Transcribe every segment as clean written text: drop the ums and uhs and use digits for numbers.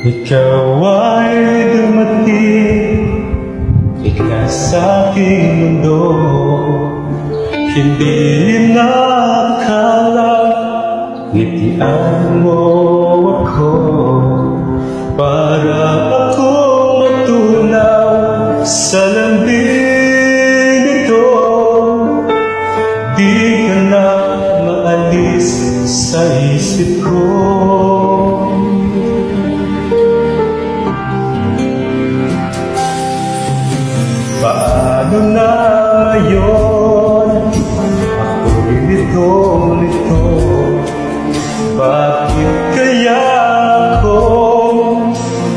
Ikaw ay dumating, ika sa aking mundo. Hindi nakakala, ngitian mo ako para akong matunaw sa lambing nito. Di ka na maalis sa isip ko. Paano na ngayon ako'y nito? Bakit kaya ako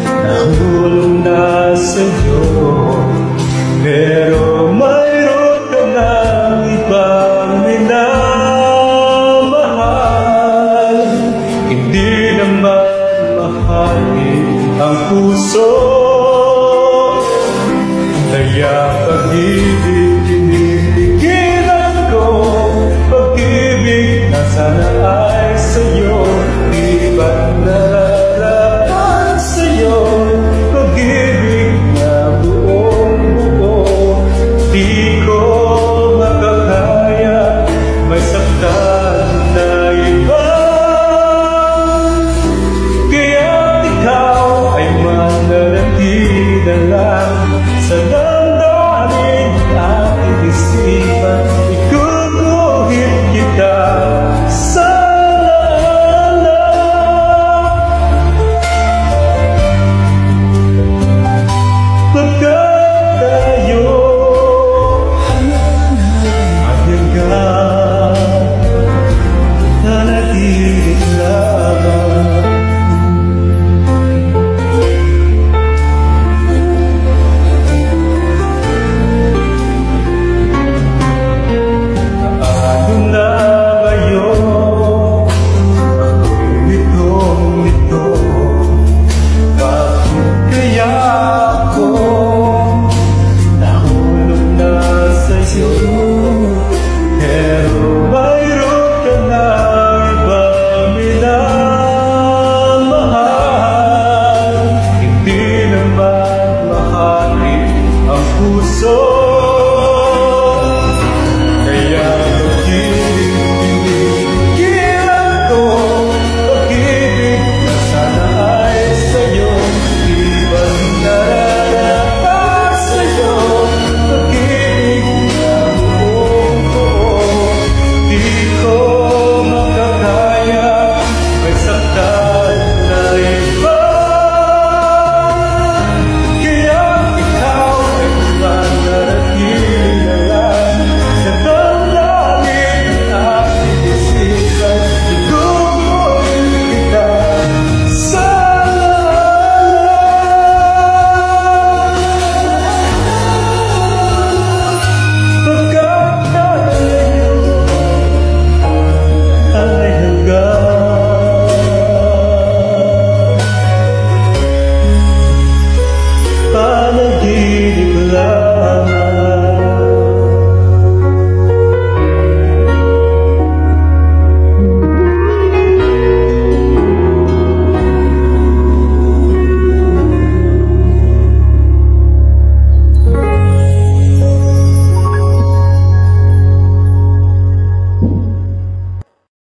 nahulog na sa'yo? Pero mayroon ka ng ibang minamahal. Hindi naman mahalin ang puso, kaya pag-ibig tinigilan ko. Pag-ibig na sana ay sa'yo, di ba nalalaman sa'yo? Pag-ibig na buong buo, di ko makakaya may saktan na iba. Kaya't ikaw ay mananatili na lang sa damdamin at isipan. Iguguhit kita sa alaala. Pagkat tayo ay hanggang nanatilit lamang.